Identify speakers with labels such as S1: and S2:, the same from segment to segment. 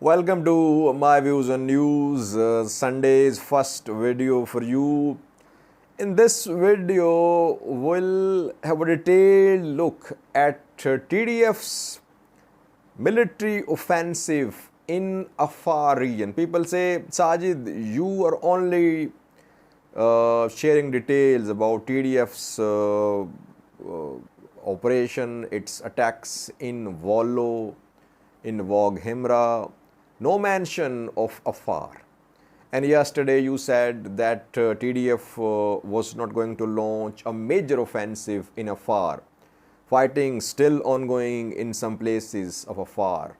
S1: Welcome to my views on news, Sunday's first video for you. In this video, we'll have a detailed look at TDF's military offensive in Afar region. People say, Sajid, you are only sharing details about TDF's operation, its attacks in Wallo, in Amhara, no mention of Afar. And yesterday you said that TDF was not going to launch a major offensive in Afar. Fighting still ongoing in some places of Afar.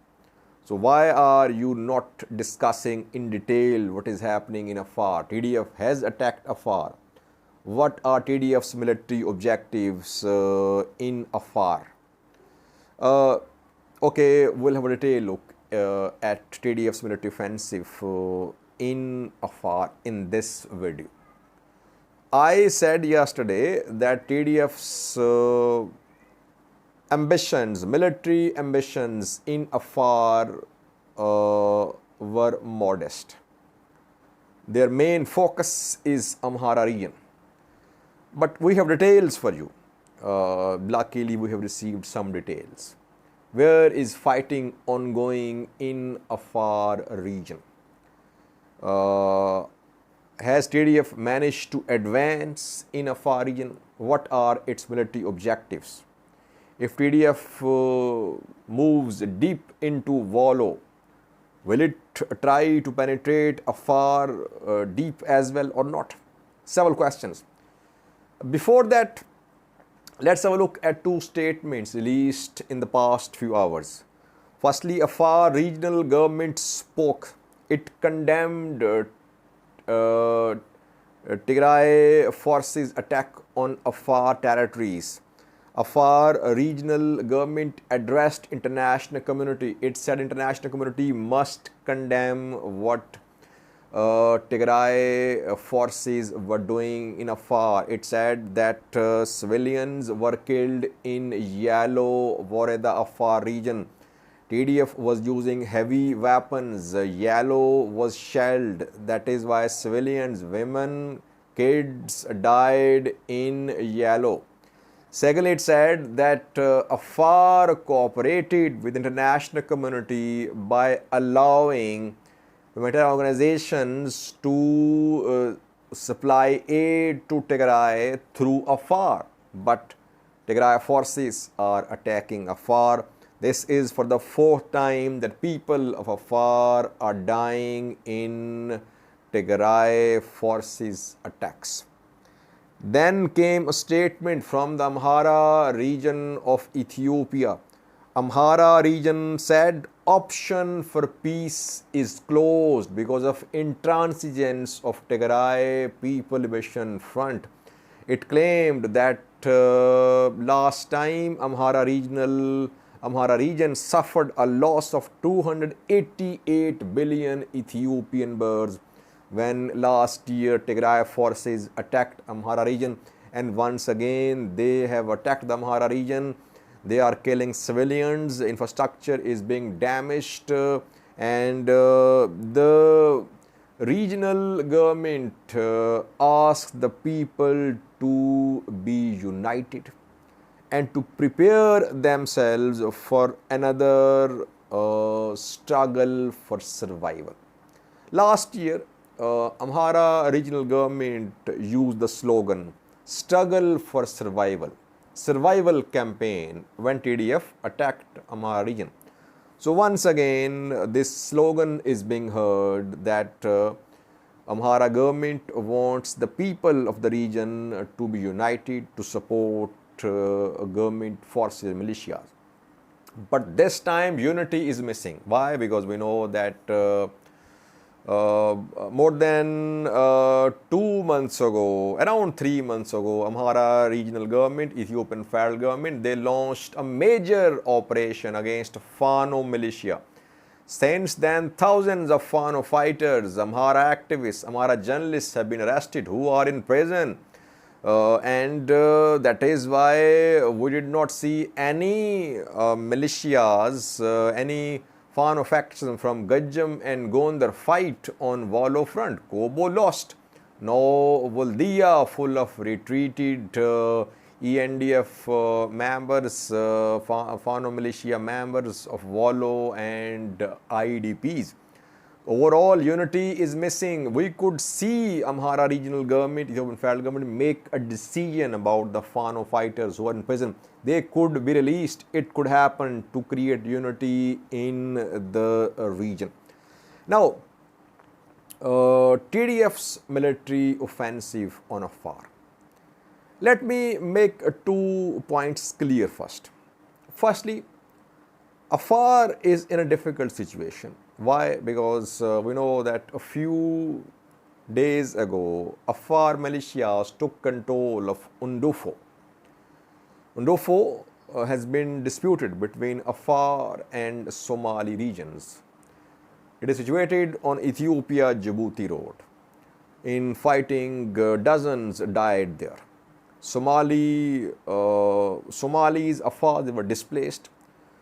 S1: So why are you not discussing in detail what is happening in Afar? TDF has attacked Afar. What are TDF's military objectives in Afar? Okay, we'll have a detailed look at TDF's military offensive in Afar in this video. I said yesterday that TDF's military ambitions in Afar were modest. Their main focus is Amhara region. But we have details for you. Luckily, we have received some details. Where is fighting ongoing in Afar region? Has TDF managed to advance in Afar region? What are its military objectives? If TDF moves deep into Wallo, will it try to penetrate Afar deep as well or not? Several questions. Before that, let's have a look at two statements released in the past few hours. Firstly, Afar regional government spoke. It condemned Tigray forces attack on Afar territories. Afar regional government addressed international community. It said international community must condemn what Tigray forces were doing in Afar. It said that civilians were killed in Yellow, Woreda, Afar region. TDF was using heavy weapons. Yellow was shelled. That is why civilians, women, kids died in Yellow. Secondly, it said that Afar cooperated with international community by allowing humanitarian organizations to supply aid to Tigray through Afar. But Tigray forces are attacking Afar. This is for the fourth time that people of Afar are dying in Tigray forces attacks. Then came a statement from the Amhara region of Ethiopia. Amhara region said option for peace is closed because of intransigence of Tigray People Liberation Front. It claimed that last time Amhara region suffered a loss of 288 billion Ethiopian birds when last year Tigray forces attacked Amhara region, and once again they have attacked the Amhara region. They are killing civilians, infrastructure is being damaged, and the regional government asked the people to be united and to prepare themselves for another struggle for survival. Last year, Amhara regional government used the slogan, struggle for survival campaign when TDF attacked Amhara region. So once again, this slogan is being heard that Amhara government wants the people of the region to be united to support government forces and militias. But this time unity is missing. Why? Because we know that more than 2 months ago, around 3 months ago, Amhara regional government, Ethiopian federal government, they launched a major operation against Fano militia. Since then, thousands of Fano fighters, Amhara activists, Amhara journalists have been arrested who are in prison. And that is why we did not see any militias, any Fano faction from Gajjam and Gondar fight on Wallo front. Kobo lost. Now Waldia full of retreated ENDF members, Fano militia members of Wallo and IDPs. Overall unity is missing. We could see Amhara regional government, Ethiopian federal government make a decision about the Fano fighters who are in prison. They could be released. It could happen to create unity in the region. Now, TDF's military offensive on Afar. Let me make 2 points clear first. Firstly, Afar is in a difficult situation. Why? Because we know that a few days ago, Afar militias took control of Undufo. Undufo has been disputed between Afar and Somali regions. It is situated on Ethiopia-Djibouti road. In fighting, dozens died there. Somalis, Afar, they were displaced.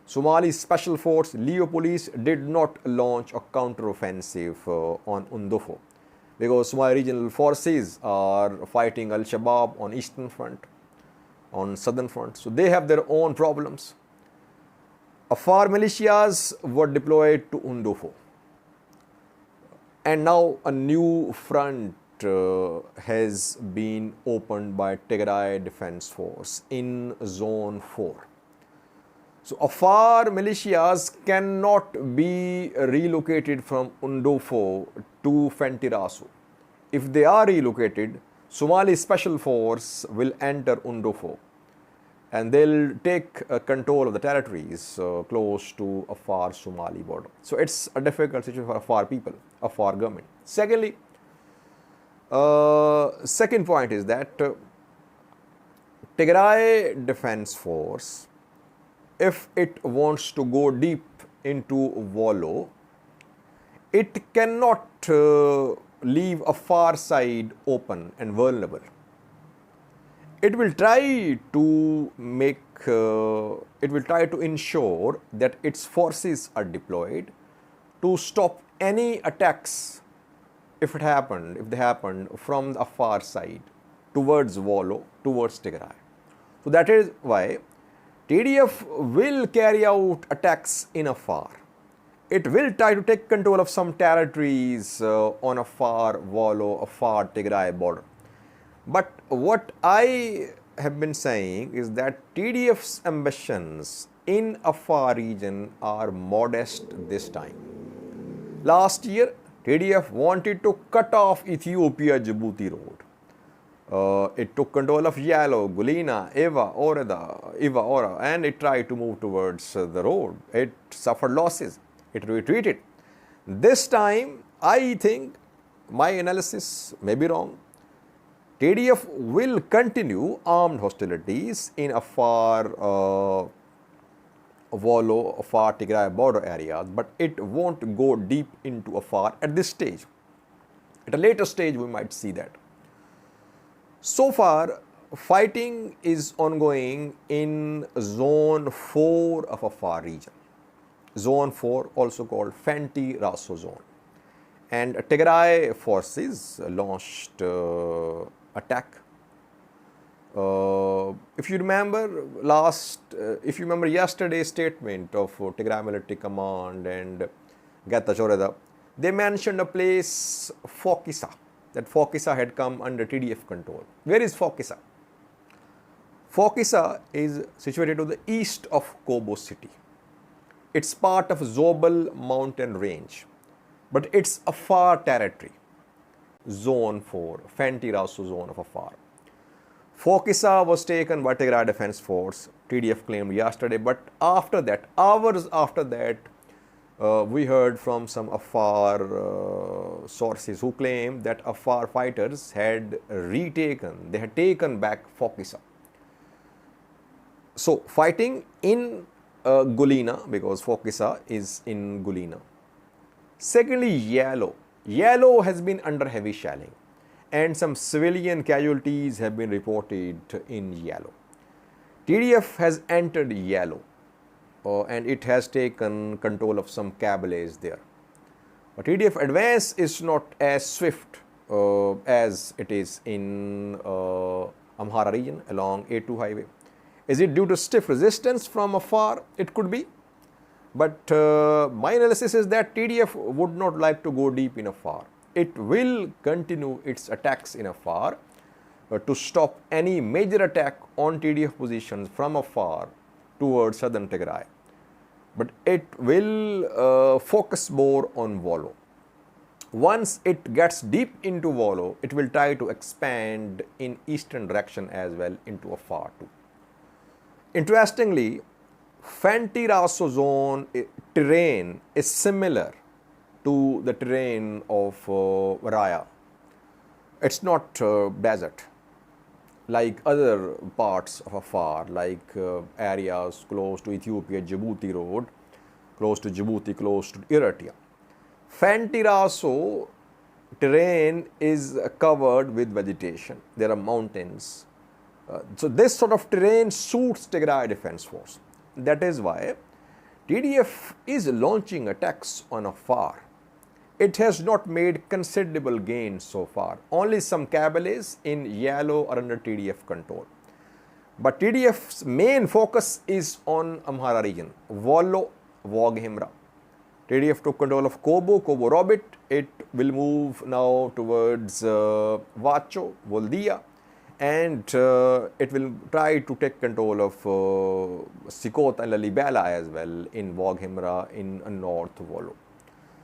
S1: Somali Special Force, Leo Police did not launch a counter-offensive on Undufo because Somali regional forces are fighting Al-Shabaab on eastern front, on southern front. So they have their own problems. Afar militias were deployed to Undufo. And now a new front has been opened by Tigray Defense Force in Zone 4. So Afar militias cannot be relocated from Undufo to Fentirasu. If they are relocated, Somali Special Force will enter Undufo and they'll take control of the territories close to Afar Somali border. So it's a difficult situation for Afar people, Afar government. Secondly, second point is that Tigray Defense Force, if it wants to go deep into Wallo, it cannot leave a far side open and vulnerable. It will try to ensure that its forces are deployed to stop any attacks if they happen from the Afar side towards Wallo, towards Tigray. So that is why TDF will carry out attacks in Afar. It will try to take control of some territories on Afar, Wallo, Afar, Tigray border. But what I have been saying is that TDF's ambitions in Afar region are modest this time. Last year, TDF wanted to cut off Ethiopia-Djibouti road. It took control of Yalo, Gulina, Iva, Ora, and it tried to move towards the road. It suffered losses. It retreated. This time, I think, my analysis may be wrong, TDF will continue armed hostilities in Afar, Wallo, Afar, Tigray border areas, but it won't go deep into Afar at this stage. At a later stage, we might see that. So far, fighting is ongoing in Zone 4 of Afar region. Zone 4, also called Fentirasu zone. And Tigray forces launched attack. If you remember yesterday's statement of Tigray Military Command and Geta Choreda, they mentioned a place, Fokisa, that Fokisa had come under TDF control. Where is Fokisa? Fokisa is situated to the east of Kobo city. It's part of Zobel mountain range, but it's Afar territory. Zone 4, Fentirasu zone of Afar. Fokisa was taken by Tigray Defense Force, TDF claimed yesterday, but after that, hours after that, we heard from some Afar sources who claimed that Afar fighters had taken back Fokisa. So, fighting in Gulina, because Fokisa is in Gulina. Secondly, Yalo. Yalo has been under heavy shelling and some civilian casualties have been reported in Yalo. TDF has entered Yalo. and it has taken control of some Kabyles there. But TDF advance is not as swift as it is in Amhara region along A2 highway. Is it due to stiff resistance from Afar? It could be. But my analysis is that TDF would not like to go deep in Afar. It will continue its attacks in Afar to stop any major attack on TDF positions from Afar towards southern Tigray. But it will focus more on Wollo. Once it gets deep into Wollo, it will try to expand in eastern direction as well into Afar too. Interestingly, Fantiraso zone terrain is similar to the terrain of Raya. It's not desert like other parts of Afar, like areas close to Ethiopia-Djibouti road, close to Djibouti, close to Eritrea. Fantiraso terrain is covered with vegetation. There are mountains. So this sort of terrain suits Tigray Defense Force. That is why TDF is launching attacks on Afar. It has not made considerable gains so far. Only some Kabyles in yellow are under TDF control. But TDF's main focus is on Amhara region, Wollo, Waghimra. TDF took control of Kobo, Robit. It will move now towards Vacho, Voldia, and it will try to take control of Sikot and Lalibela as well in Waghimra in North Wollo.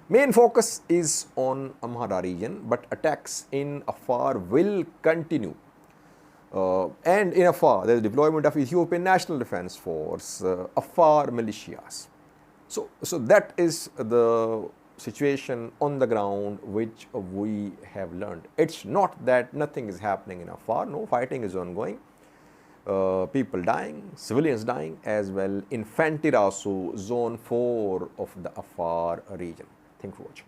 S1: Main focus is on Amhara region, but attacks in Afar will continue. And in Afar, there is deployment of Ethiopian National Defense Force, Afar militias. So that is the situation on the ground which we have learned. It's not that nothing is happening in Afar. No, fighting is ongoing. People dying, civilians dying as well in Fantirasu zone 4 of the Afar region. Thanks for watching.